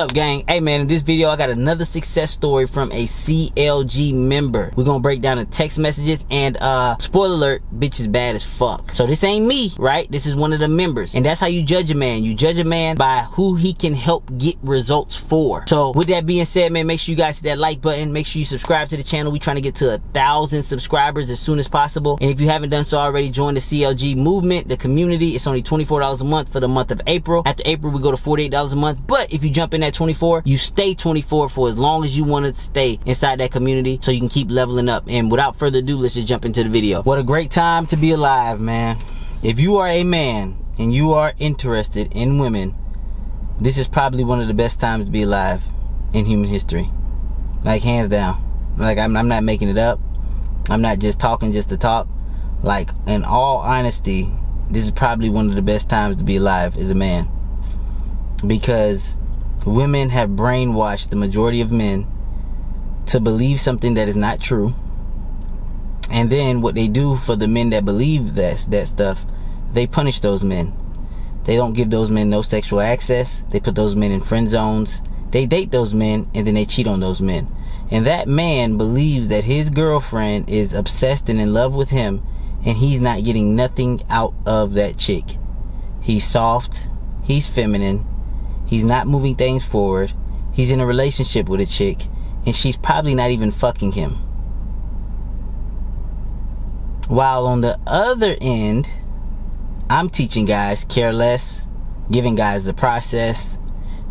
What's up, gang? Hey man, in this video I got another success story from a CLG member. We're gonna break down the text messages and spoiler alert, bitch is bad as fuck. So this ain't me, right? This is one of the members, and that's how you judge a man. You judge a man by who he can help get results for. So with that being said, man, make sure you guys hit that like button. Make sure you subscribe to the channel. We trying to get to 1,000 subscribers as soon as possible. And if you haven't done so already, join the CLG movement, the community. It's only $24 a month for the month of April. After April, we go to $48 a month. But if you jump in at 24, you stay 24 for as long as you want to stay inside that community, so you can keep leveling up. And without further ado, let's just jump into the video. What a great time to be alive, man. If you are a man and you are interested in women, this is probably one of the best times to be alive in human history. Like, hands down. Like, I'm not making it up. I'm not just talking just to talk. Like, in all honesty, this is probably one of the best times to be alive as a man, because women have brainwashed the majority of men to believe something that is not true. And then what they do for the men that believe that stuff, they punish those men. They don't give those men no sexual access. They put those men in friend zones. They date those men, and then they cheat on those men. And that man believes that his girlfriend is obsessed and in love with him, and he's not getting nothing out of that chick. He's soft. He's feminine. He's not moving things forward. He's in a relationship with a chick, and she's probably not even fucking him. While on the other end, I'm teaching guys careless, giving guys the process.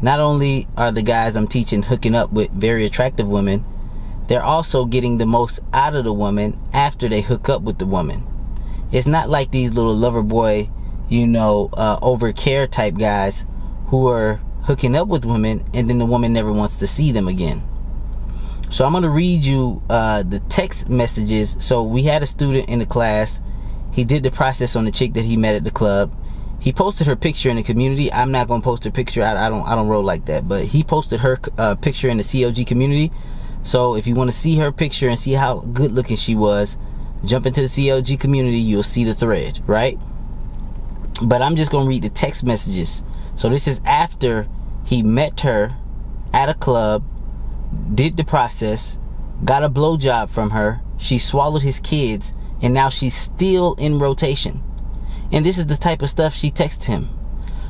Not only are the guys I'm teaching hooking up with very attractive women, they're also getting the most out of the woman after they hook up with the woman. It's not like these little lover boy, over care type guys who are hooking up with women and then the woman never wants to see them again. So I'm going to read you the text messages. So we had a student in the class. He did the process on the chick that he met at the club. He posted her picture in the community. I'm not going to post her picture. I don't roll like that. But he posted her picture in the CLG community. So if you want to see her picture and see how good looking she was, jump into the CLG community. You'll see the thread, right? But I'm just going to read the text messages. So this is after he met her at a club, did the process, got a blowjob from her, she swallowed his kids, and now she's still in rotation. And this is the type of stuff she texts him.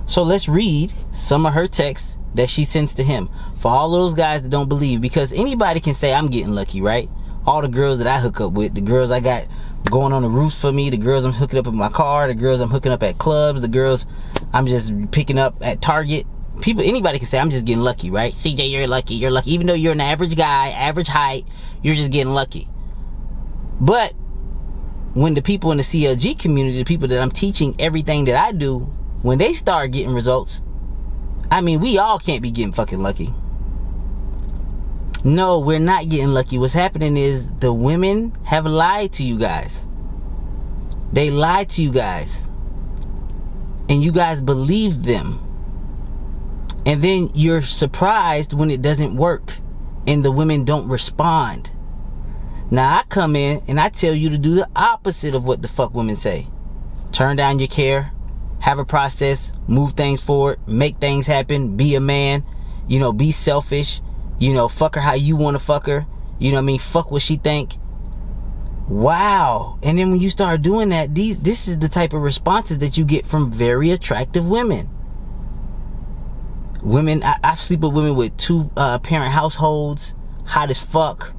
So let's read some of her texts that she sends to him. For all those guys that don't believe, because anybody can say I'm getting lucky, right? All the girls that I hook up with, the girls I got going on the roofs for me, the girls I'm hooking up in my car, the girls I'm hooking up at clubs, the girls I'm just picking up at Target. Anybody can say I'm just getting lucky, right? CJ, you're lucky, you're lucky. Even though you're an average guy, average height, you're just getting lucky. But when the people in the CLG community, the people that I'm teaching everything that I do, when they start getting results, I mean, we all can't be getting fucking lucky. No, we're not getting lucky. What's happening is the women have lied to you guys. They lied to you guys. And you guys believed them. And then you're surprised when it doesn't work and the women don't respond. Now I come in and I tell you to do the opposite of what the fuck women say. Turn down your care, have a process, move things forward, make things happen, be a man, be selfish, fuck her how you want to fuck her, fuck what she think. Wow. And then when you start doing that, this is the type of responses that you get from very attractive women. I sleep with women with 2 parent households, hot as fuck.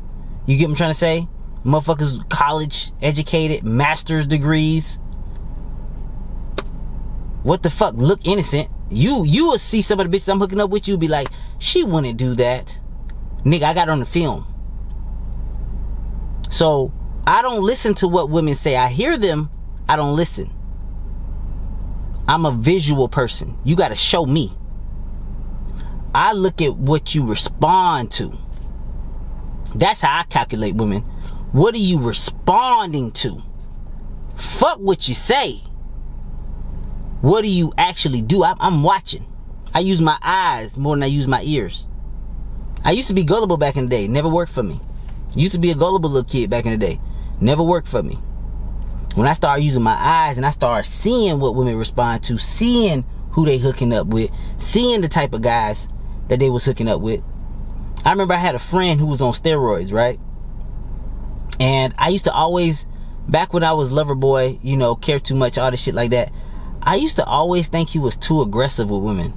You get what I'm trying to say? Motherfuckers college educated, master's degrees. What the fuck? Look innocent. You will see some of the bitches I'm hooking up with, you'll be like, she wouldn't do that. Nigga, I got it on the film. So I don't listen to what women say. I hear them, I don't listen. I'm a visual person. You gotta show me. I look at what you respond to. That's how I calculate women. What are you responding to? Fuck what you say. What do you actually do? I'm watching. I use my eyes more than I use my ears. I used to be gullible back in the day. Never worked for me. Used to be a gullible little kid back in the day. Never worked for me. When I started using my eyes and I started seeing what women respond to, seeing who they hooking up with, seeing the type of guys that they was hooking up with. I remember I had a friend who was on steroids, right? And I used to always, back when I was lover boy, you know, care too much, all this shit like that, I used to always think he was too aggressive with women.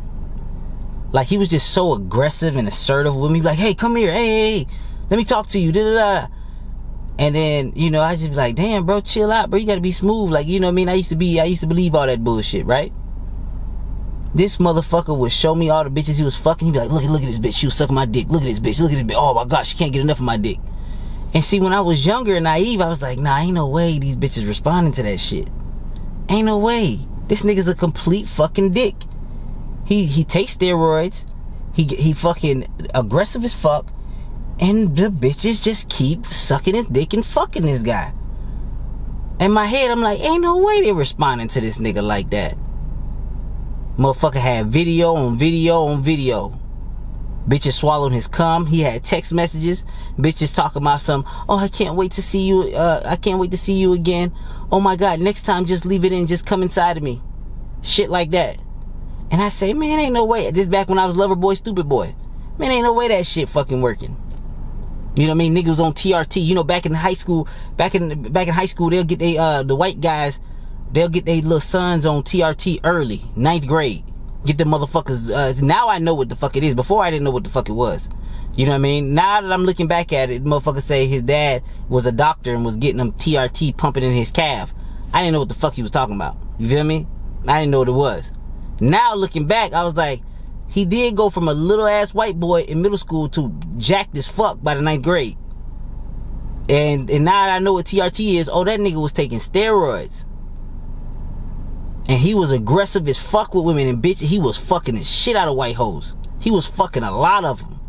Like, he was just so aggressive and assertive with me. Like, hey, come here. Hey, let me talk to you. Da-da-da. And then, you know, I just be like, damn, bro, chill out, bro. You gotta be smooth. Like, you know what I mean? I used to believe all that bullshit, right? This motherfucker would show me all the bitches he was fucking. He'd be like, look at this bitch. She was sucking my dick. Look at this bitch. Look at this bitch. Oh my gosh, she can't get enough of my dick. And see, when I was younger and naive, I was like, nah, ain't no way these bitches responding to that shit. Ain't no way. This nigga's a complete fucking dick. He takes steroids. He fucking aggressive as fuck. And the bitches just keep sucking his dick and fucking this guy. In my head, I'm like, ain't no way they responding to this nigga like that. Motherfucker had video on video on video. Bitches swallowing his cum. He had text messages. Bitches talking about some, oh, I can't wait to see you. I can't wait to see you again. Oh my God, next time just leave it in. Just come inside of me. Shit like that. And I say, man, ain't no way. This back when I was lover boy, stupid boy. Man, ain't no way that shit fucking working. You know what I mean? Niggas on TRT. You know, back in high school, back in high school, they'll get the white guys, they'll get their little sons on TRT early, 9th grade. Get the motherfuckers. Now I know what the fuck it is. Before I didn't know what the fuck it was. You know what I mean? Now that I'm looking back at it, motherfuckers say his dad was a doctor and was getting him TRT pumping in his calf. I didn't know what the fuck he was talking about. You feel me? I didn't know what it was. Now looking back, I was like, he did go from a little ass white boy in middle school to jacked as fuck by the 9th grade. And now that I know what TRT is, oh, that nigga was taking steroids. And he was aggressive as fuck with women, and bitch, he was fucking the shit out of white hoes. He was fucking a lot of them.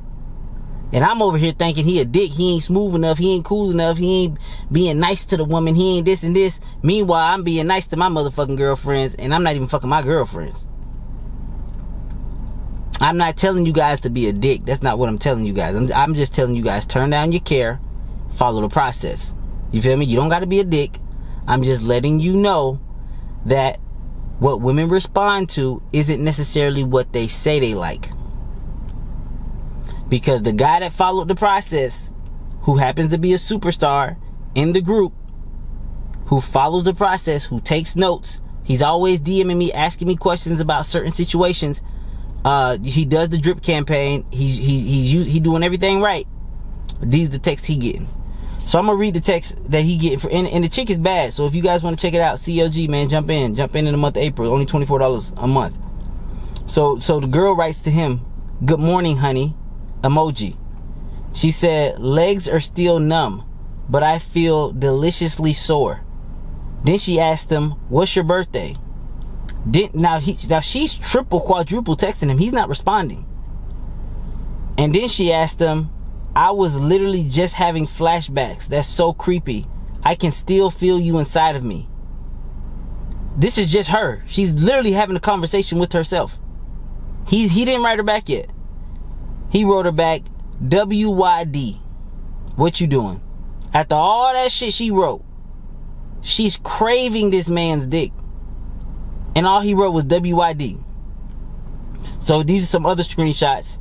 And I'm over here thinking he a dick. He ain't smooth enough. He ain't cool enough. He ain't being nice to the woman. He ain't this and this. Meanwhile, I'm being nice to my motherfucking girlfriends, and I'm not even fucking my girlfriends. I'm not telling you guys to be a dick. That's not what I'm telling you guys. I'm just telling you guys, turn down your care. Follow the process. You feel me? You don't got to be a dick. I'm just letting you know that what women respond to isn't necessarily what they say they like. Because the guy that followed the process, who happens to be a superstar in the group, who follows the process, who takes notes, he's always DMing me, asking me questions about certain situations. He does the drip campaign. He doing everything right. These are the texts he getting. So I'm gonna read the text that he getting for, and the chick is bad. So if you guys want to check it out, CLG, man, jump in the month of April. Only $24 a month. So the girl writes to him, "Good morning, honey," emoji. She said, "Legs are still numb, but I feel deliciously sore." Then she asked him, "What's your birthday?" Now she's triple, quadruple texting him. He's not responding. And then she asked him, "I was literally just having flashbacks. That's so creepy. I can still feel you inside of me." This is just her. She's literally having a conversation with herself. He didn't write her back yet. He wrote her back, "WYD. What you doing?" After all that shit she wrote, she's craving this man's dick. And all he wrote was WYD. So these are some other screenshots.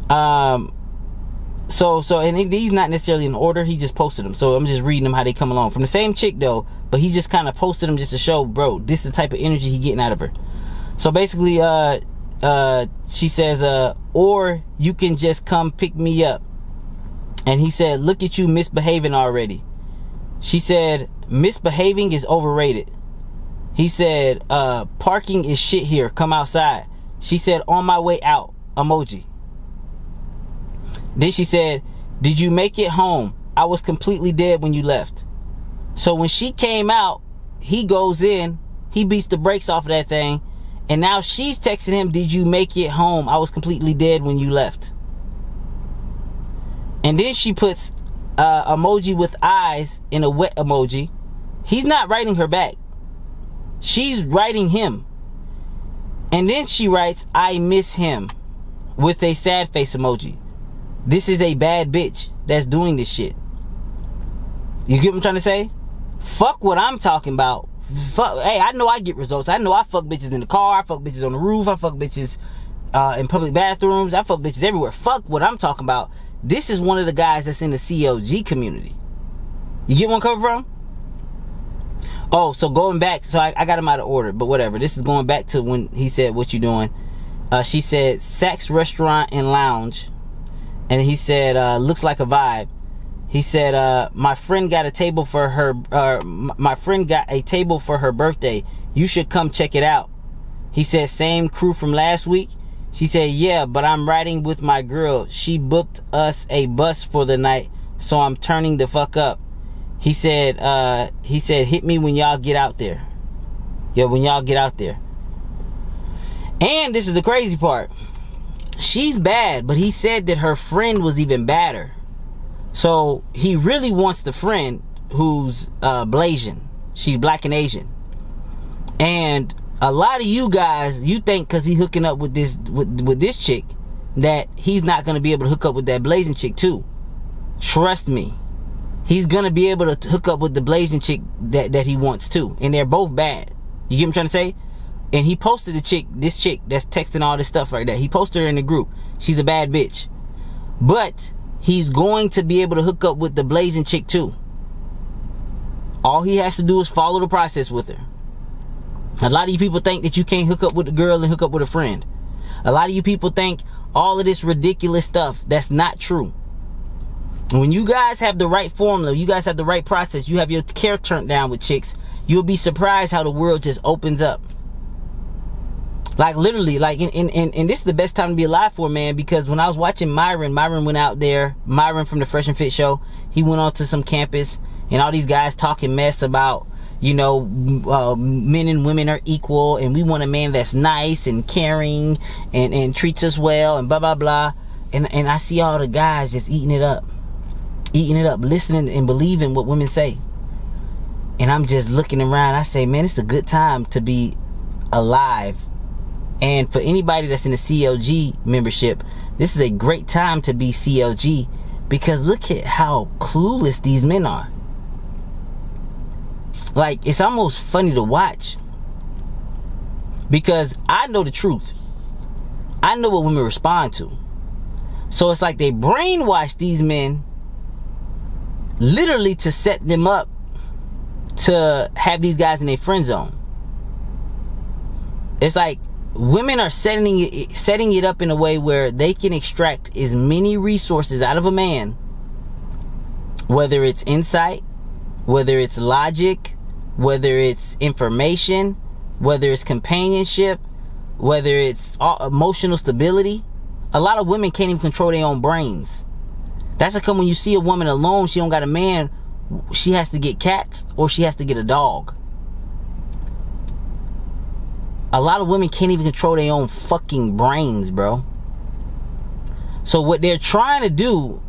And these not necessarily in order. He just posted them. So I'm just reading them how they come along. From the same chick though, but he just kind of posted them just to show, bro, this is the type of energy he getting out of her. So basically, she says, "Or you can just come pick me up." And he said, "Look at you misbehaving already." She said, "Misbehaving is overrated." He said, "Parking is shit here. Come outside." She said, "On my way out," emoji. Then she said, "Did you make it home? I was completely dead when you left." So when she came out, he goes in, he beats the brakes off of that thing, and now she's texting him, "Did you make it home? I was completely dead when you left." And then she puts emoji with eyes in a wet emoji. He's not writing her back. She's writing him. And then she writes, "I miss him," with a sad face emoji. This is a bad bitch that's doing this shit. You get what I'm trying to say? Fuck what I'm talking about. Fuck, hey, I know I get results. I know I fuck bitches in the car. I fuck bitches on the roof. I fuck bitches in public bathrooms. I fuck bitches everywhere. Fuck what I'm talking about. This is one of the guys that's in the CLG community. You get where I'm coming from? Oh, so going back, so I got him out of order, but whatever. This is going back to when he said, what you doing? She said, Saks Restaurant and Lounge. And he said, looks like a vibe. He said, my friend got a table for her, birthday. You should come check it out. He said, same crew from last week. She said, yeah, but I'm riding with my girl. She booked us a bus for the night, so I'm turning the fuck up. He said, hit me when y'all get out there. Yeah, when y'all get out there. And this is the crazy part. She's bad, but he said that her friend was even badder. So he really wants the friend who's Blasian. She's black and Asian. And a lot of you guys, you think because he's hooking up with this chick that he's not going to be able to hook up with that Blasian chick too. Trust me. He's going to be able to hook up with the Blasian chick that he wants too. And they're both bad. You get what I'm trying to say? And he posted this chick that's texting all this stuff right there. He posted her in the group. She's a bad bitch. But he's going to be able to hook up with the Blasian chick too. All he has to do is follow the process with her. A lot of you people think that you can't hook up with a girl and hook up with a friend. A lot of you people think all of this ridiculous stuff. That's not true. When you guys have the right formula, you guys have the right process, you have your care turned down with chicks, you'll be surprised how the world just opens up. Like literally, like and this is the best time to be alive for a man, because when I was watching Myron went out there, Myron from the Fresh and Fit show, he went on to some campus and all these guys talking mess about, you know, men and women are equal and we want a man that's nice and caring and treats us well and blah blah blah. And I see all the guys just eating it up, listening and believing what women say. And I'm just looking around, I say, man, it's a good time to be alive. And for anybody that's in the CLG membership, this is a great time to be CLG, because look at how clueless these men are. Like, it's almost funny to watch, because I know the truth. I know what women respond to. So it's like they brainwash these men literally to set them up to have these guys in their friend zone. It's like women are setting it up in a way where they can extract as many resources out of a man, whether it's insight, whether it's logic, whether it's information, whether it's companionship, whether it's emotional stability. A lot of women can't even control their own brains. That's how come when you see a woman alone, she don't got a man, she has to get cats or she has to get a dog. A lot of women can't even control their own fucking brains, bro. So what they're trying to do,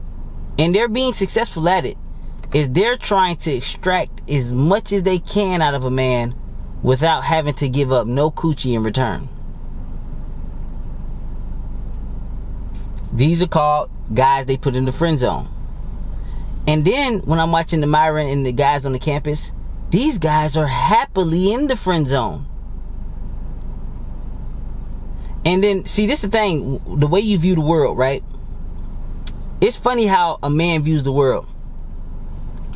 and they're being successful at it, is they're trying to extract as much as they can out of a man without having to give up no coochie in return. These are called guys they put in the friend zone. And then when I'm watching the Myron and the guys on the campus, these guys are happily in the friend zone. And then, see, this is the thing, the way you view the world, right? It's funny how a man views the world.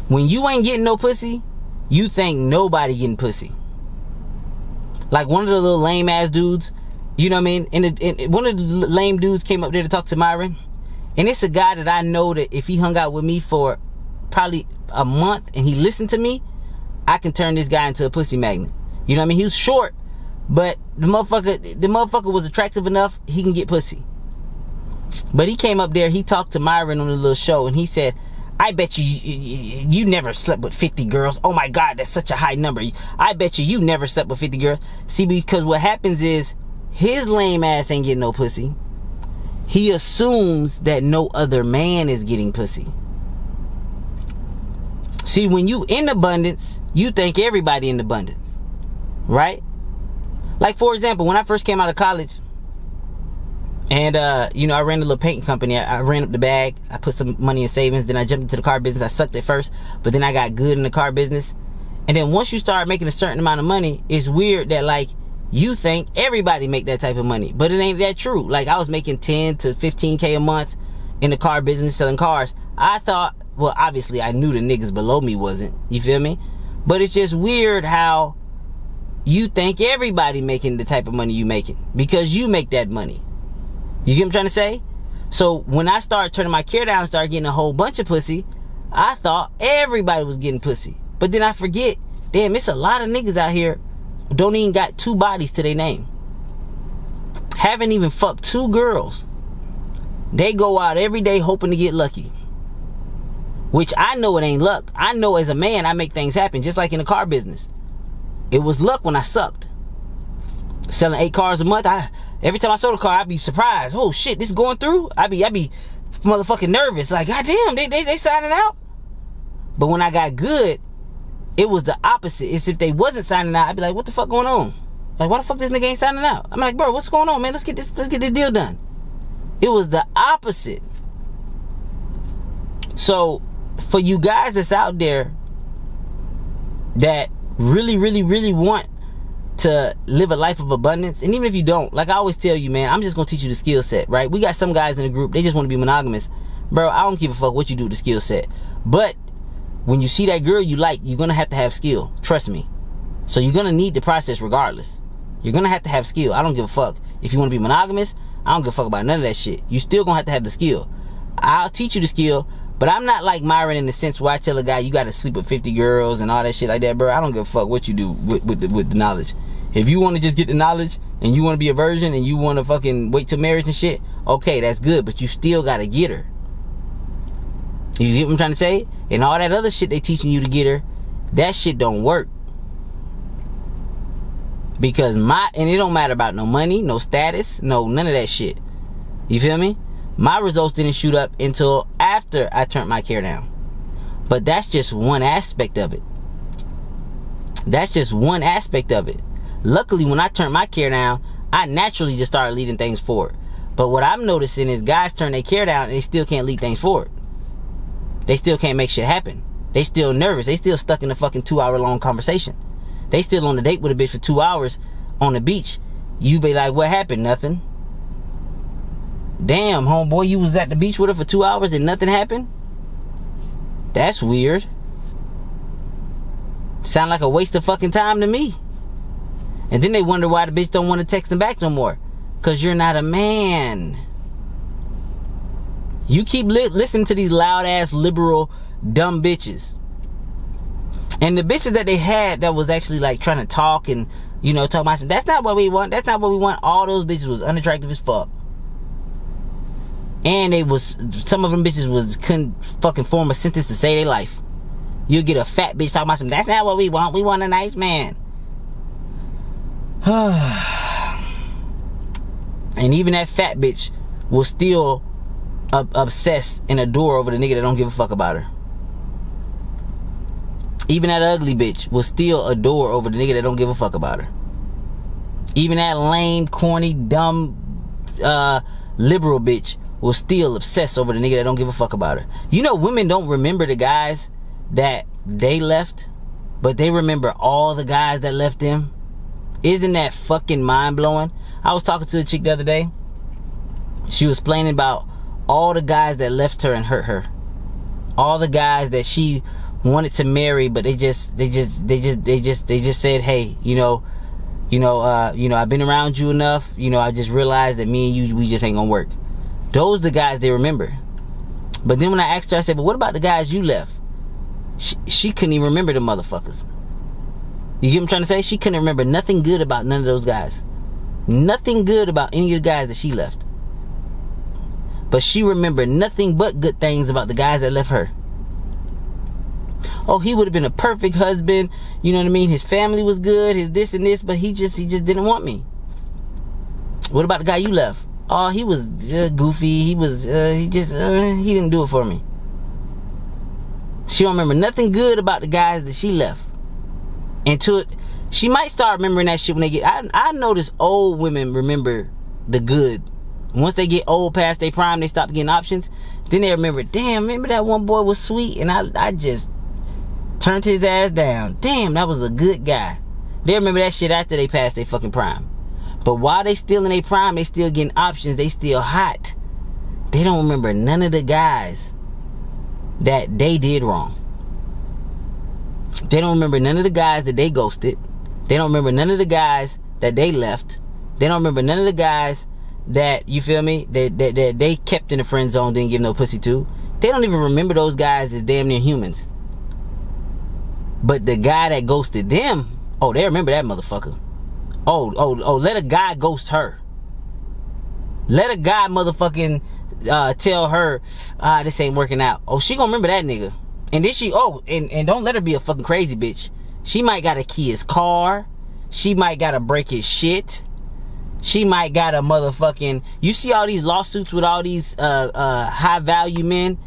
When you ain't getting no pussy, you think nobody getting pussy. Like one of the little lame ass dudes, you know what I mean? And one of the lame dudes came up there to talk to Myron. And it's a guy that I know that if he hung out with me for probably a month and he listened to me, I can turn this guy into a pussy magnet. You know what I mean? He was short, but the motherfucker was attractive enough, he can get pussy. But he came up there, he talked to Myron on a little show, and he said, I bet you never slept with 50 girls. Oh my God, that's such a high number. I bet you never slept with 50 girls. See, because what happens is, his lame ass ain't getting no pussy. He assumes that no other man is getting pussy. See, when you in abundance, you think everybody in abundance. Right? Like, for example, when I first came out of college, and you know, I ran a little painting company. I ran up the bag, I put some money in savings, then I jumped into the car business. I sucked at first, but then I got good in the car business. And then once you start making a certain amount of money, it's weird that like you think everybody make that type of money, but it ain't that true. Like, I was making 10 to 15K a month in the car business selling cars. I thought, well, obviously I knew the niggas below me wasn't, you feel me? But it's just weird how you think everybody making the type of money you making because you make that money. You get what I'm trying to say? So when I started turning my care down and started getting a whole bunch of pussy, I thought everybody was getting pussy. But then I forget, damn, it's a lot of niggas out here who don't even got 2 bodies to their name. Haven't even fucked 2 girls. They go out every day hoping to get lucky. Which I know it ain't luck. I know as a man I make things happen, just like in the car business. It was luck when I sucked. Selling 8 cars a month, every time I sold a car, I'd be surprised. Oh shit, this is going through? I'd be motherfucking nervous. Like, goddamn, they signing out? But when I got good, it was the opposite. It's if they wasn't signing out, I'd be like, what the fuck going on? Like, why the fuck this nigga ain't signing out? I'm like, bro, what's going on, man? Let's get this deal done. It was the opposite. So, for you guys that's out there that really, really, really want to live a life of abundance, and even if you don't, like I always tell you, man, I'm just gonna teach you the skill set, right? We got some guys in the group, they just want to be monogamous. Bro, I don't give a fuck what you do with the skill set. But when you see that girl you like, you're gonna have to have skill. Trust me. So you're gonna need the process regardless. You're gonna have to have skill. I don't give a fuck. If you want to be monogamous, I don't give a fuck about none of that shit. You still gonna have the skill. I'll teach you the skill, but I'm not like Myron in the sense where I tell a guy you gotta sleep with 50 girls and all that shit like that, bro. I don't give a fuck what you do with the knowledge. If you want to just get the knowledge and you want to be a virgin and you want to fucking wait till marriage and shit, okay, that's good, but you still gotta get her. You get what I'm trying to say? And all that other shit they teaching you to get her, that shit don't work. Because and it don't matter about no money, no status, no none of that shit. You feel me? My results didn't shoot up until after I turned my care down. But that's just one aspect of it. That's just one aspect of it. Luckily, when I turned my care down, I naturally just started leading things forward. But what I'm noticing is guys turn their care down and they still can't lead things forward. They still can't make shit happen. They still nervous. They still stuck in a fucking 2-hour-long conversation. They still on a date with a bitch for 2 hours on the beach. You be like, what happened? Nothing. Damn, homeboy, you was at the beach with her for 2 hours and nothing happened? That's weird. Sound like a waste of fucking time to me. And then they wonder why the bitch don't want to text them back no more. Cause you're not a man. You keep listening to these loud ass liberal dumb bitches. And the bitches that they had that was actually like trying to talk and, you know, talk about some, that's not what we want. That's not what we want. All those bitches was unattractive as fuck. And some of them bitches couldn't fucking form a sentence to say their life. You'll get a fat bitch talking about some, that's not what we want. We want a nice man. And even that fat bitch will still obsess and adore over the nigga that don't give a fuck about her. Even that ugly bitch will still adore over the nigga that don't give a fuck about her. Even that lame, corny, dumb, liberal bitch will still obsess over the nigga that don't give a fuck about her. You know, women don't remember the guys that they left, but they remember all the guys that left them. Isn't that fucking mind-blowing? I was talking to a chick the other day. She was explaining about all the guys that left her and hurt her. All the guys that she wanted to marry, but they just said, hey, I've been around you enough. I just realized that me and you, we just ain't gonna work. Those are the guys they remember. But then when I asked her, I said, but what about the guys you left? She couldn't even remember the motherfuckers. You get what I'm trying to say? She couldn't remember nothing good about none of those guys. Nothing good about any of the guys that she left. But she remembered nothing but good things about the guys that left her. Oh, he would have been a perfect husband. You know what I mean? His family was good, his this and this, but he just didn't want me. What about the guy you left? Oh, he was goofy. He didn't do it for me. She don't remember nothing good about the guys that she left. She might start remembering that shit when they get... I notice old women remember the good. Once they get old past their prime, they stop getting options. Then they remember, damn, remember that one boy was sweet and I just turned his ass down. Damn, that was a good guy. They remember that shit after they passed their fucking prime. But while they still in their prime, they still getting options. They still hot. They don't remember none of the guys that they did wrong. They don't remember none of the guys that they ghosted. They don't remember none of the guys that they left. They don't remember none of the guys that, you feel me, that they kept in the friend zone, didn't give no pussy to. They don't even remember those guys as damn near humans. But the guy that ghosted them, oh, they remember that motherfucker. Oh, let a guy ghost her. Let a guy motherfucking tell her, this ain't working out. Oh, she gonna remember that nigga. And then she, and don't let her be a fucking crazy bitch. She might gotta key his car. She might gotta break his shit. She might gotta motherfucking, you see all these lawsuits with all these high value men,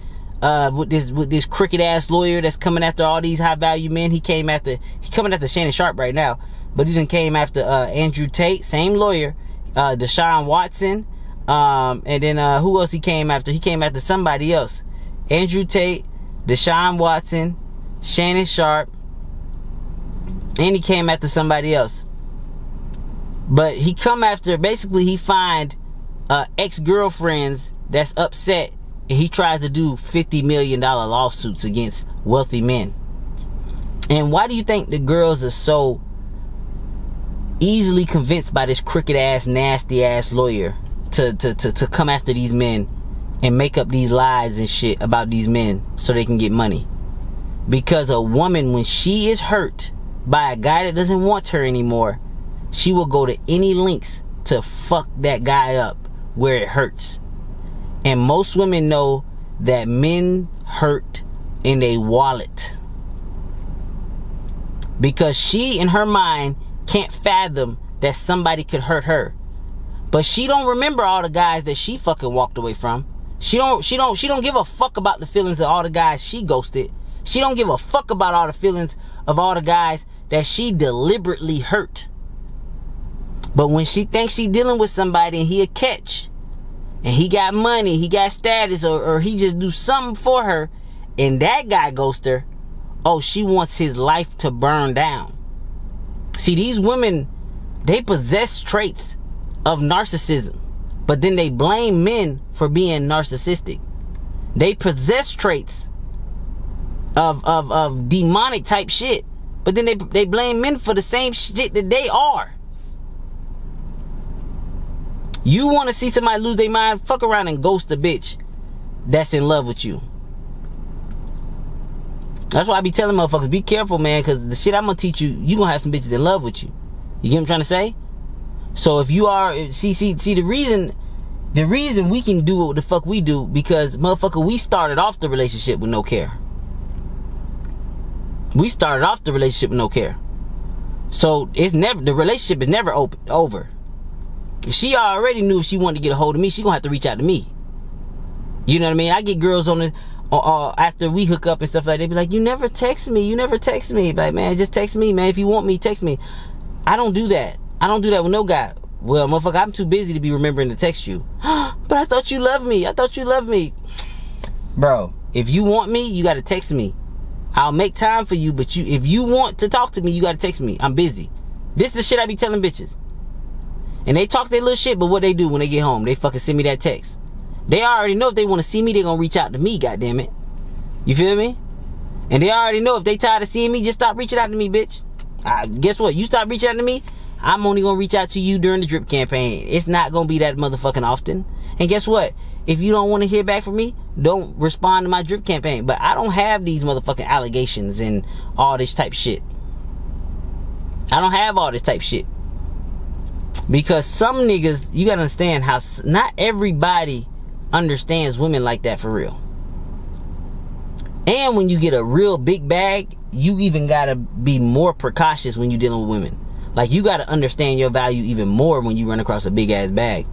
with this crooked ass lawyer that's coming after all these high value men. He coming after Shannon Sharp right now, but he done came after Andrew Tate, same lawyer, Deshaun Watson, and then who else he came after? He came after somebody else. Andrew Tate, Deshaun Watson, Shannon Sharp, and he came after somebody else. But he come after, basically he find ex-girlfriends that's upset, and he tries to do $50 million lawsuits against wealthy men. And why do you think the girls are so easily convinced by this crooked ass, nasty ass lawyer to come after these men and make up these lies and shit about these men so they can get money? Because a woman, when she is hurt by a guy that doesn't want her anymore, she will go to any lengths to fuck that guy up where it hurts. And most women know that men hurt in a wallet. Because she, in her mind, can't fathom that somebody could hurt her. But she don't remember all the guys that she fucking walked away from. She don't give a fuck about the feelings of all the guys she ghosted. She don't give a fuck about all the feelings of all the guys that she deliberately hurt. But when she thinks she dealing with somebody and he a catch, and he got money, he got status, or he just do something for her, and that guy ghosts her, oh, she wants his life to burn down. See, these women, they possess traits of narcissism, but then they blame men for being narcissistic. They possess traits of demonic type shit, but then they blame men for the same shit that they are. You want to see somebody lose their mind? Fuck around and ghost a bitch that's in love with you. That's why I be telling motherfuckers, be careful, man, because the shit I'm gonna teach you, you gonna have some bitches in love with you. You get what I'm trying to say? So if you are, see the reason we can do what the fuck we do, because motherfucker, we started off the relationship with no care. We started off the relationship with no care. So the relationship is never over. She already knew if she wanted to get a hold of me, she gonna have to reach out to me. You know what I mean? I get girls on the after we hook up and stuff like that, they be like, you never text me. Like, man, just text me, man. If you want me, text me. I don't do that. I don't do that with no guy. Well, motherfucker, I'm too busy to be remembering to text you. But I thought you loved me. Bro, if you want me, you gotta text me. I'll make time for you, but if you want to talk to me, you gotta text me. I'm busy. This is the shit I be telling bitches. And they talk their little shit, but what they do when they get home, they fucking send me that text. They already know if they want to see me, they gonna reach out to me, goddammit. You feel me? And they already know if they tired of seeing me, just stop reaching out to me, bitch. Guess what? You stop reaching out to me, I'm only gonna reach out to you during the drip campaign. It's not gonna be that motherfucking often. And guess what? If you don't want to hear back from me, don't respond to my drip campaign. But I don't have these motherfucking allegations and all this type shit. I don't have all this type shit. Because some niggas, you gotta understand how not everybody understands women like that for real. And when you get a real big bag, you even gotta be more precautious when you're dealing with women. Like, you gotta understand your value even more when you run across a big ass bag.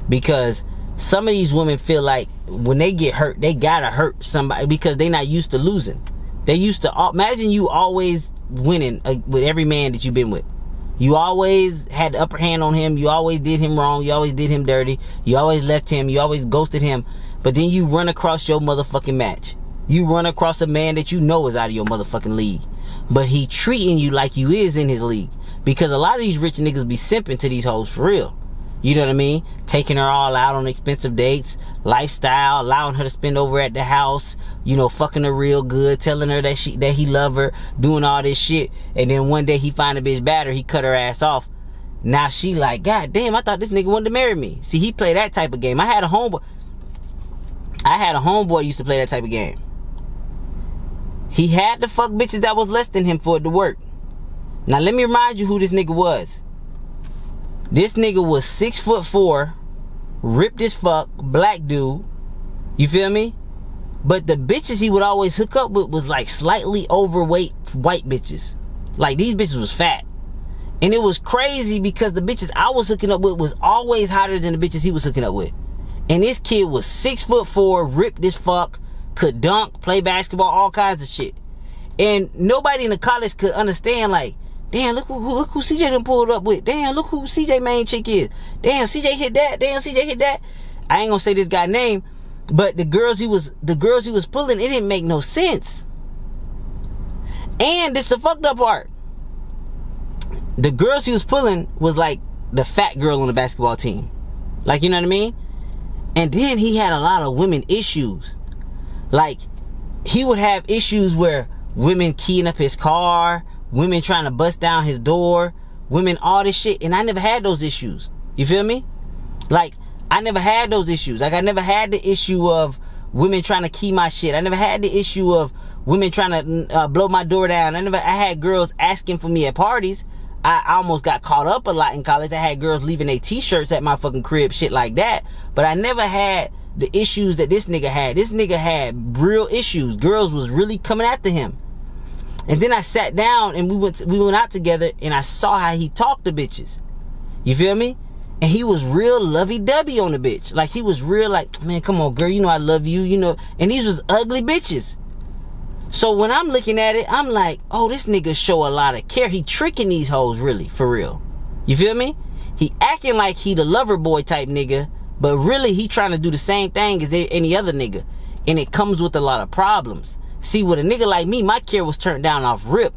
Because some of these women feel like when they get hurt, they gotta hurt somebody because they not used to losing. They used to, imagine you always winning with every man that you've been with. You always had the upper hand on him. You always did him wrong. You always did him dirty. You always left him. You always ghosted him. But then you run across your motherfucking match. You run across a man that you know is out of your motherfucking league. But he treating you like you is in his league. Because a lot of these rich niggas be simping to these hoes for real. You know what I mean? Taking her all out on expensive dates, lifestyle, allowing her to spend over at the house, you know, fucking her real good, telling her that he love her, doing all this shit. And then one day he find a bitch bad, or he cut her ass off. Now she like, God damn, I thought this nigga wanted to marry me. See, he play that type of game. I had a homeboy used to play that type of game. He had to fuck bitches that was less than him for it to work. Now let me remind you who this nigga was. This nigga was 6'4", ripped as fuck, black dude. You feel me? But the bitches he would always hook up with was like slightly overweight white bitches. Like these bitches was fat. And it was crazy because the bitches I was hooking up with was always hotter than the bitches he was hooking up with. And this kid was 6'4", ripped as fuck, could dunk, play basketball, all kinds of shit. And nobody in the college could understand, like, damn, look who CJ done pulled up with. Damn, look who CJ main chick is. Damn, CJ hit that. Damn, CJ hit that. I ain't gonna say this guy's name, but the girls he was pulling, it didn't make no sense. And this the fucked up part. The girls he was pulling was like the fat girl on the basketball team. Like, you know what I mean? And then he had a lot of women issues. Like, he would have issues where women keying up his car, women trying to bust down his door, women, all this shit. And I never had those issues. You feel me? Like, I never had those issues. Like, I never had the issue of women trying to key my shit. I never had the issue of women trying to blow my door down. I had girls asking for me at parties. I almost got caught up a lot in college. I had girls leaving their t-shirts at my fucking crib, shit like that. But I never had the issues that this nigga had. This nigga had real issues. Girls was really coming after him. And then I sat down and we went out together, and I saw how he talked to bitches. You feel me? And he was real lovey-dovey on the bitch. Like, he was real like, man, come on, girl, you know I love you, you know. And these was ugly bitches. So when I'm looking at it, I'm like, oh, this nigga show a lot of care. He tricking these hoes, really, for real. You feel me? He acting like he the lover boy type nigga, but really he trying to do the same thing as any other nigga. And it comes with a lot of problems. See, with a nigga like me, my care was turned down off rip.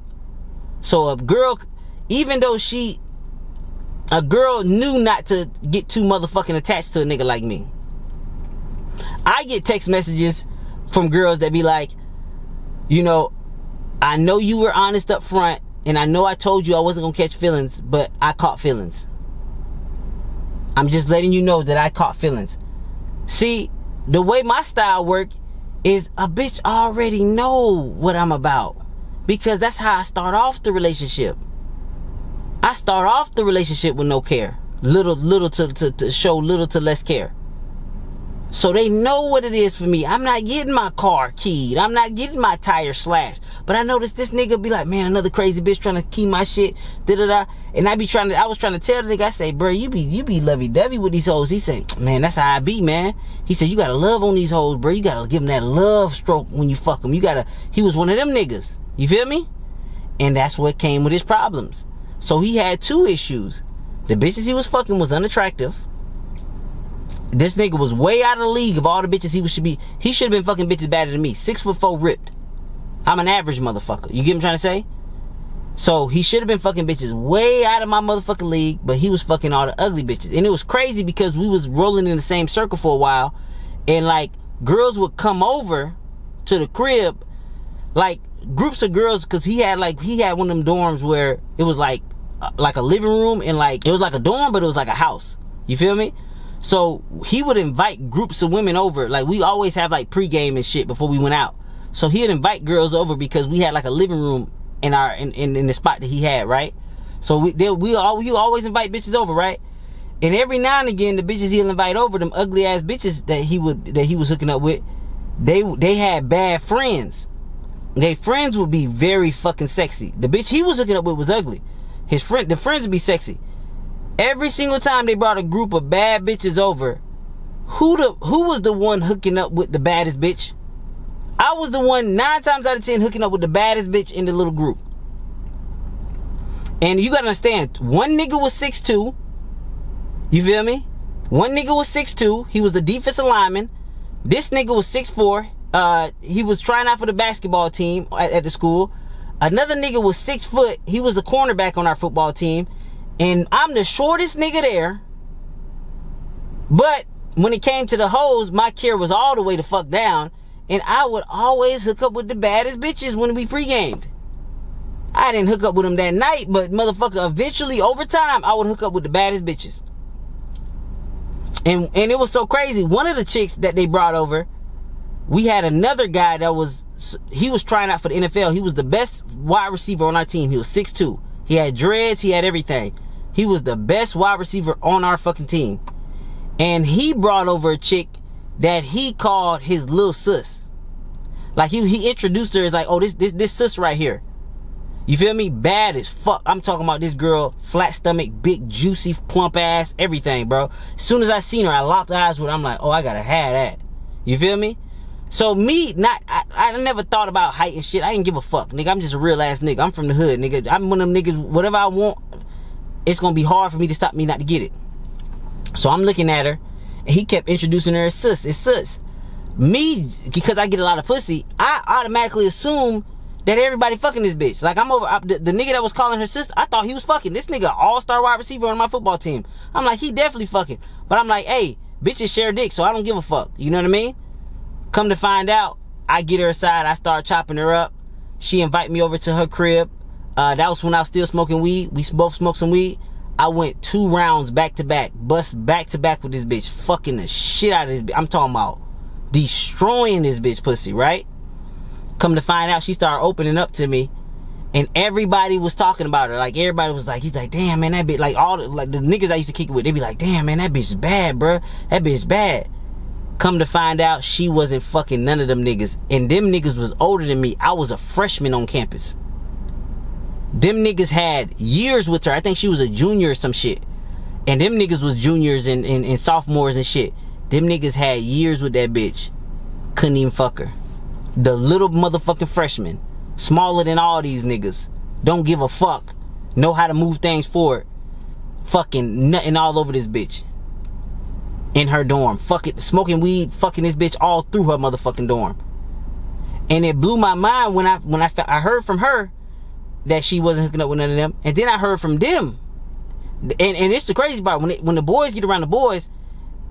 So a girl, even though a girl knew not to get too motherfucking attached to a nigga like me. I get text messages from girls that be like, you know, I know you were honest up front, and I know I told you I wasn't gonna catch feelings, but I caught feelings. I'm just letting you know that I caught feelings. See, the way my style work is a bitch already know what I'm about, because that's how I start off the relationship. I start off the relationship with no care, little to show little to less care. So they know what it is for me. I'm not getting my car keyed. I'm not getting my tire slashed. But I noticed this nigga be like, man, another crazy bitch trying to key my shit. Da-da-da. And I was trying to tell the nigga, I say, bro, you be lovey-dovey with these hoes. He said, man, that's how I be, man. He said, you gotta love on these hoes, bro. You gotta give them that love stroke when you fuck them. He was one of them niggas. You feel me? And that's what came with his problems. So he had two issues. The bitches he was fucking was unattractive. This nigga was way out of the league of all the bitches he should have been fucking bitches better than me. 6'4" ripped. I'm an average motherfucker. You get what I'm trying to say? So he should have been fucking bitches way out of my motherfucking league, but he was fucking all the ugly bitches. And it was crazy because we was rolling in the same circle for a while, and like girls would come over to the crib, like groups of girls, because he had one of them dorms where it was like a living room, and like it was like a dorm, but it was like a house. You feel me? So he would invite groups of women over. Like, we always have like pregame and shit before we went out. So he'd invite girls over because we had like a living room in the spot that he had, right? So we always invite bitches over, right? And every now and again, the bitches he'll invite over, them ugly ass bitches that he was hooking up with, they had bad friends. Their friends would be very fucking sexy. The bitch he was hooking up with was ugly. The friends would be sexy. Every single time they brought a group of bad bitches over, who was the one hooking up with the baddest bitch? I was the one 9 times out of 10 hooking up with the baddest bitch in the little group. And you gotta understand, one nigga was 6'2". You feel me? One nigga was 6'2". He was the defensive lineman. This nigga was 6'4". He was trying out for the basketball team at the school. Another nigga was 6 foot. He was a cornerback on our football team. And I'm the shortest nigga there. But when it came to the hoes, my care was all the way the fuck down. And I would always hook up with the baddest bitches when we pre-gamed. I didn't hook up with them that night, but motherfucker, eventually, over time, I would hook up with the baddest bitches. And it was so crazy. One of the chicks that they brought over, we had another guy that he was trying out for the NFL. He was the best wide receiver on our team. He was 6'2". He had dreads. He had everything. He was the best wide receiver on our fucking team. And he brought over a chick that he called his little sis. Like he introduced her as like, oh, this sis right here. You feel me? Bad as fuck. I'm talking about this girl, flat stomach, big, juicy, plump ass, everything, bro. As soon as I seen her, I locked eyes with her. I'm like, oh, I gotta have that. You feel me? So me, I never thought about height and shit. I didn't give a fuck, nigga. I'm just a real ass nigga. I'm from the hood, nigga. I'm one of them niggas, whatever I want, it's gonna be hard for me to stop me not to get it. So I'm looking at her, and he kept introducing her as sis. It's sis. Me, because I get a lot of pussy, I automatically assume that everybody fucking this bitch. Like, the nigga that was calling her sister, I thought he was fucking. This nigga, all-star wide receiver on my football team. I'm like, he definitely fucking. But I'm like, hey, bitches share dick, so I don't give a fuck. You know what I mean? Come to find out, I get her aside, I start chopping her up. She invite me over to her crib. That was when I was still smoking weed. We both smoked some weed. I went 2 rounds back to back, bust back to back with this bitch, fucking the shit out of this bitch. I'm talking about destroying this bitch pussy, right? Come to find out, she started opening up to me, and everybody was talking about her. Like, everybody was like, he's like, damn, man, that bitch, like, the niggas I used to kick it with, they be like, damn, man, that bitch is bad, bro. That bitch bad. Come to find out, she wasn't fucking none of them niggas, and them niggas was older than me. I was a freshman on campus. Them niggas had years with her. I think she was a junior or some shit. And them niggas was juniors and sophomores and shit. Them niggas had years with that bitch. Couldn't even fuck her. The little motherfucking freshman, smaller than all these niggas, don't give a fuck, know how to move things forward, fucking nutting all over this bitch in her dorm, fucking smoking weed, fucking this bitch all through her motherfucking dorm. And it blew my mind when I heard from her that she wasn't hooking up with none of them, and then I heard from them, and it's the crazy part, when the boys get around the boys,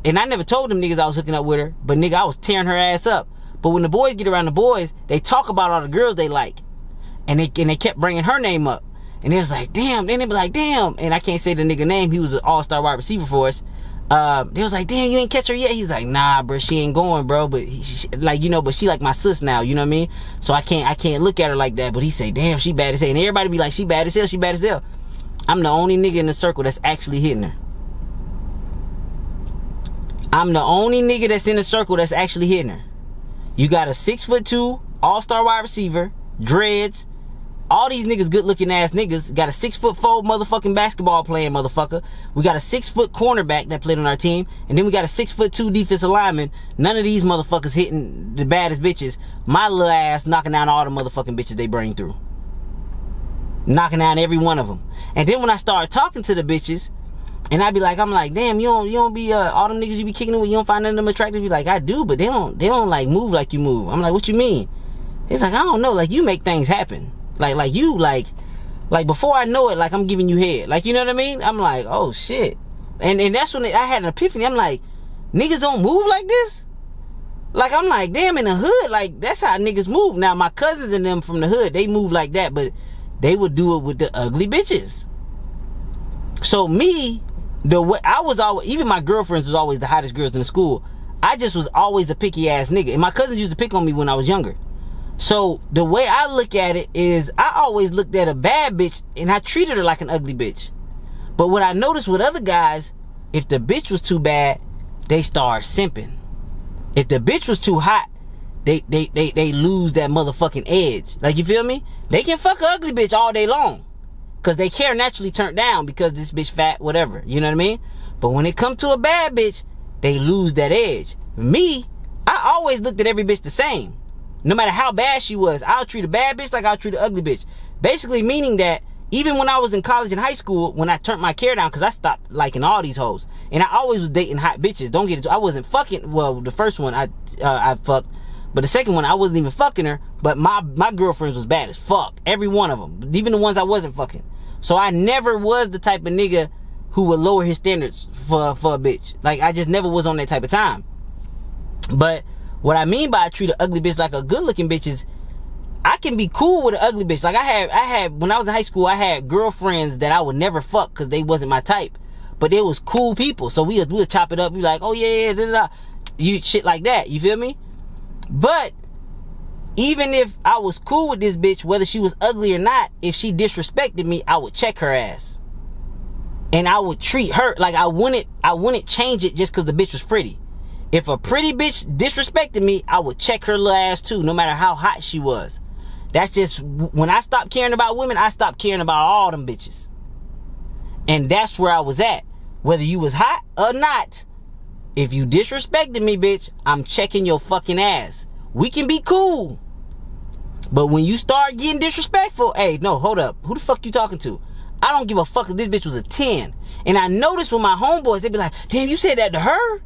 and I never told them niggas I was hooking up with her, but nigga, I was tearing her ass up. But when the boys get around the boys, they talk about all the girls they like. And they kept bringing her name up. And it was like, damn. Then they be like, damn. And I can't say the nigga name. He was an all-star wide receiver for us. They was like, damn, you ain't catch her yet? He's like, nah, bro, she ain't going, bro. But like, you know, but she like my sis now, you know what I mean? So I can't look at her like that. But he say, damn, she bad as hell. And everybody be like, she bad as hell, she bad as hell. I'm the only nigga in the circle that's actually hitting her. I'm the only nigga that's in the circle that's actually hitting her. You got a 6'2" all-star wide receiver, dreads. All these niggas good looking ass niggas. Got a 6'4" motherfucking basketball playing motherfucker. We got a 6 foot cornerback that played on our team. And then we got a 6'2" defensive lineman. None of these motherfuckers hitting the baddest bitches. My little ass knocking down all the motherfucking bitches they bring through. Knocking down every one of them. And then when I started talking to the bitches, and I'm like, damn, you don't be, all them niggas you be kicking it with, you don't find none of them attractive? Be like, I do, but they don't like move like you move. I'm like, what you mean? It's like, I don't know, like you make things happen. Like you, like before I know it, like I'm giving you head. Like, you know what I mean? I'm like, oh shit. And that's when I had an epiphany. I'm like, niggas don't move like this? Like, I'm like, damn, in the hood, like that's how niggas move. Now my cousins and them from the hood, they move like that, but they would do it with the ugly bitches. So me, the way I was always, even my girlfriends was always the hottest girls in the school. I just was always a picky ass nigga. And my cousins used to pick on me when I was younger. So the way I look at it is I always looked at a bad bitch and I treated her like an ugly bitch. But what I noticed with other guys, if the bitch was too bad, they start simping. If the bitch was too hot, they lose that motherfucking edge. Like, you feel me? They can fuck an ugly bitch all day long. Because they care naturally turned down because this bitch fat, whatever. You know what I mean? But when it comes to a bad bitch, they lose that edge. Me, I always looked at every bitch the same. No matter how bad she was, I'll treat a bad bitch like I'll treat an ugly bitch. Basically meaning that even when I was in college and high school, when I turned my care down, because I stopped liking all these hoes. And I always was dating hot bitches. Don't get it. I wasn't fucking, well, the first one I fucked. But the second one, I wasn't even fucking her. But my girlfriends was bad as fuck. Every one of them. Even the ones I wasn't fucking. So I never was the type of nigga who would lower his standards for a bitch. Like, I just never was on that type of time. But what I mean by I treat an ugly bitch like a good looking bitch is I can be cool with an ugly bitch. Like I had when I was in high school, I had girlfriends that I would never fuck because they wasn't my type. But they was cool people. So we would chop it up, be like, oh yeah, da, da, da. You shit like that. You feel me? But even if I was cool with this bitch, whether she was ugly or not, if she disrespected me, I would check her ass. And I would treat her like I wouldn't change it just because the bitch was pretty. If a pretty bitch disrespected me, I would check her little ass too, no matter how hot she was. That's just, when I stopped caring about women, I stopped caring about all them bitches. And that's where I was at. Whether you was hot or not, if you disrespected me, bitch, I'm checking your fucking ass. We can be cool. But when you start getting disrespectful, hey, no, hold up. Who the fuck you talking to? I don't give a fuck if this bitch was a 10. And I noticed with my homeboys, they be like, damn, you said that to her?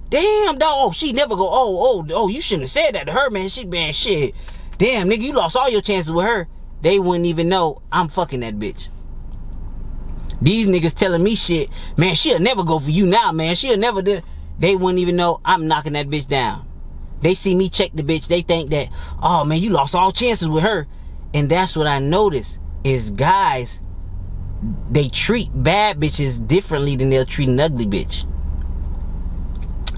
Damn, dog, oh, she never go, oh, you shouldn't have said that to her, man. She, man, shit. Damn, nigga, you lost all your chances with her. They wouldn't even know I'm fucking that bitch. These niggas telling me shit, man, she'll never go for you now, man. She'll never do. They wouldn't even know I'm knocking that bitch down. They see me check the bitch, they think that, oh man, you lost all chances with her. And that's what I noticed, is guys, they treat bad bitches differently than they'll treat an ugly bitch.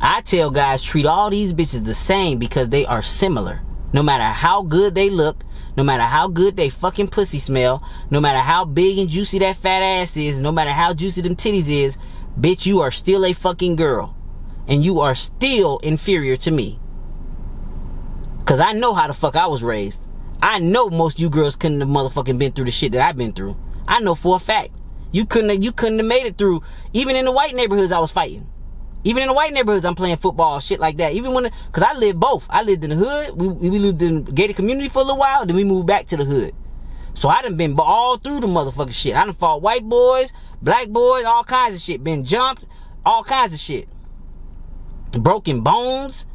I tell guys, treat all these bitches the same because they are similar. No matter how good they look, no matter how good they fucking pussy smell, no matter how big and juicy that fat ass is, no matter how juicy them titties is, bitch, you are still a fucking girl. And you are still inferior to me. Cause I know how the fuck I was raised. I know most of you girls couldn't have motherfucking been through the shit that I've been through. I know for a fact. You couldn't have made it through. Even in the white neighborhoods I was fighting. Even in the white neighborhoods, I'm playing football, shit like that. Even when, cause I lived both. I lived in the hood. We lived in gated community for a little while. Then we moved back to the hood. So I done been all through the motherfucking shit. I done fought white boys, black boys, all kinds of shit. Been jumped, all kinds of shit. Broken bones,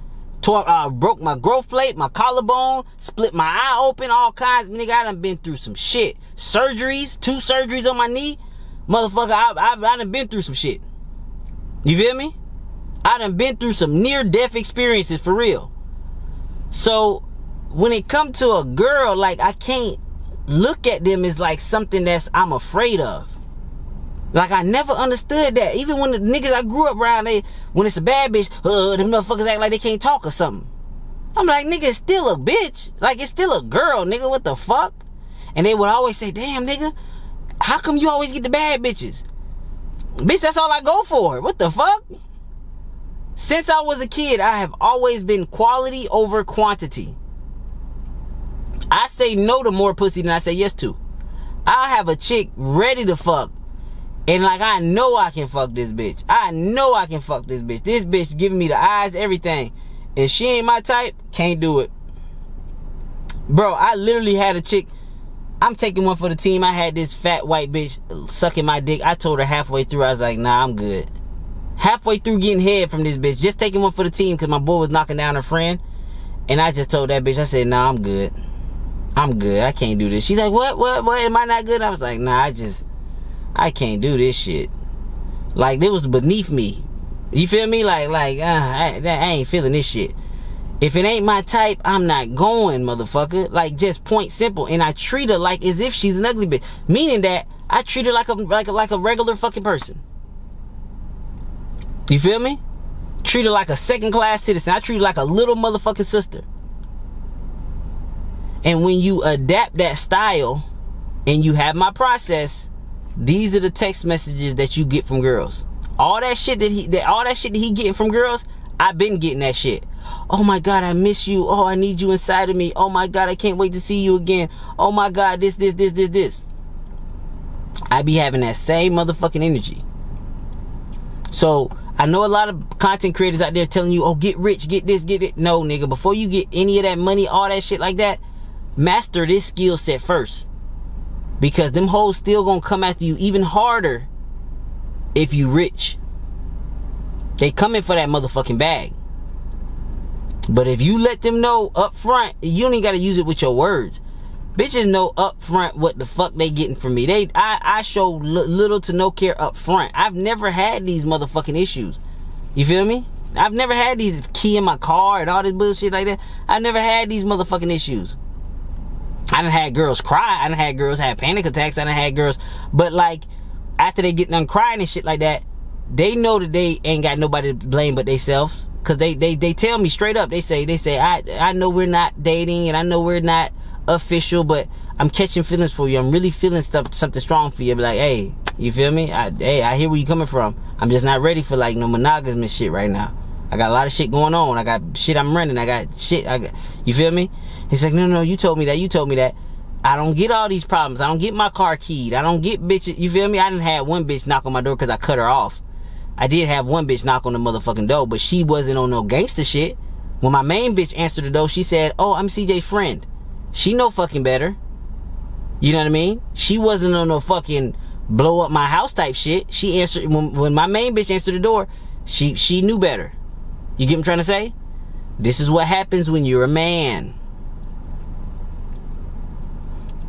broke my growth plate, my collarbone, split my eye open, all kinds. Nigga, I done been through some shit. Surgeries, 2 surgeries on my knee. Motherfucker, I done been through some shit. You feel me? I done been through some near-death experiences for real. So when it comes to a girl, like, I can't look at them as like something that's I'm afraid of. Like, I never understood that. Even when the niggas I grew up around, when it's a bad bitch, them motherfuckers act like they can't talk or something. I'm like, nigga, it's still a bitch. Like, it's still a girl, nigga. What the fuck? And they would always say, damn, nigga, how come you always get the bad bitches? Bitch, that's all I go for. What the fuck? Since I was a kid, I have always been quality over quantity. I say no to more pussy than I say yes to. I have a chick ready to fuck. And like, I know I can fuck this bitch. I know I can fuck this bitch. This bitch giving me the eyes, everything. If she ain't my type, can't do it. Bro, I literally had a chick. I'm taking one for the team. I had this fat white bitch sucking my dick. I told her halfway through, I was like, nah, I'm good. Halfway through getting head from this bitch, just taking one for the team because my boy was knocking down her friend. And I just told that bitch, I said, nah, I'm good. I'm good. I can't do this. She's like, what? Am I not good? I was like, nah, I can't do this shit. Like, it was beneath me. You feel me? I ain't feeling this shit. If it ain't my type, I'm not going, motherfucker. Like, just point simple. And I treat her like as if she's an ugly bitch. Meaning that I treat her like a regular fucking person. You feel me? Treat her like a second-class citizen. I treat her like a little motherfucking sister. And when you adapt that style and you have my process, these are the text messages that you get from girls. All that shit that he getting from girls, I've been getting that shit. Oh my God, I miss you. Oh, I need you inside of me. Oh my God, I can't wait to see you again. Oh my God, this. I be having that same motherfucking energy. So I know a lot of content creators out there telling you, oh, get rich, get this, get it. No, nigga, before you get any of that money, all that shit like that, master this skill set first. Because them hoes still gonna come after you even harder if you rich. They coming for that motherfucking bag. But if you let them know up front, you don't even got to use it with your words. Bitches know up front what the fuck they getting from me. I show little to no care up front. I've never had these motherfucking issues. You feel me? I've never had these key in my car and all this bullshit like that. I've never had these motherfucking issues. I done had girls cry. I done had girls have panic attacks. I done had girls, but like after they get done crying and shit like that, they know that they ain't got nobody to blame but themselves. Cause they tell me straight up. They say I know we're not dating and I know we're not official, but I'm catching feelings for you. I'm really feeling something strong for you. Be like, hey, you feel me? I hear where you coming from. I'm just not ready for like no monogamous shit right now. I got a lot of shit going on. I got shit I'm running. I got shit. You feel me? He's like, no, you told me that. You told me that. I don't get all these problems. I don't get my car keyed. I don't get bitches. You feel me? I didn't have one bitch knock on my door because I cut her off. I did have one bitch knock on the motherfucking door, but she wasn't on no gangster shit. When my main bitch answered the door, she said, oh, I'm CJ's friend. She know fucking better. You know what I mean? She wasn't on no fucking blow up my house type shit. She answered, when my main bitch answered the door, she knew better. You get what I'm trying to say? This is what happens when you're a man.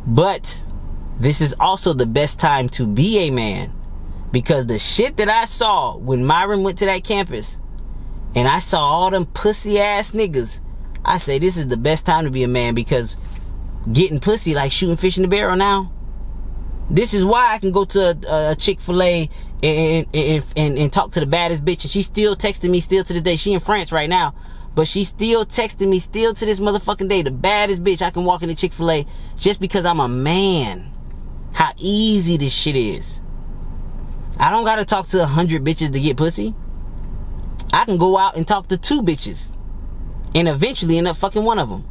But this is also the best time to be a man. Because the shit that I saw when Myron went to that campus and I saw all them pussy ass niggas, I say this is the best time to be a man, because getting pussy like shooting fish in the barrel now. This is why I can go to a Chick-fil-A and talk to the baddest bitch, and she's still texting me still to this day. She in France right now, but she's still texting me still to this motherfucking day. The baddest bitch. I can walk into Chick-fil-A just because I'm a man. How easy this shit is. I don't gotta talk to 100 bitches to get pussy. I can go out and talk to 2 bitches and eventually end up fucking one of them.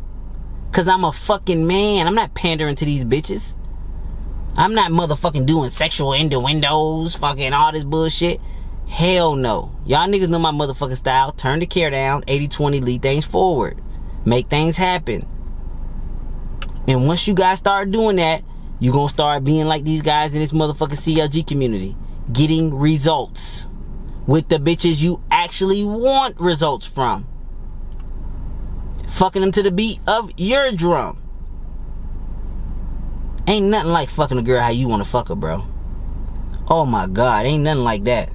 Cause I'm a fucking man. I'm not pandering to these bitches. I'm not motherfucking doing sexual innuendos, fucking all this bullshit. Hell no. Y'all niggas know my motherfucking style. Turn the care down, 80-20, lead things forward. Make things happen. And once you guys start doing that, you gonna start being like these guys in this motherfucking CLG community. Getting results with the bitches you actually want results from. Fucking them to the beat of your drum. Ain't nothing like fucking a girl how you want to fuck her, bro. Oh my God, ain't nothing like that.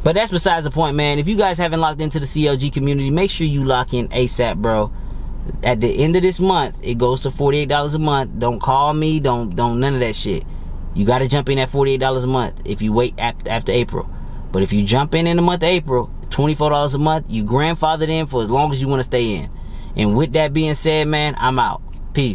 But that's besides the point, man. If you guys haven't locked into the CLG community, make sure you lock in ASAP, bro. At the end of this month, it goes to $48 a month. Don't call me. Don't none of that shit. You got to jump in at $48 a month if you wait after April. But if you jump in the month of April, $24 a month, you grandfathered in for as long as you want to stay in. And with that being said, man, I'm out. Peace.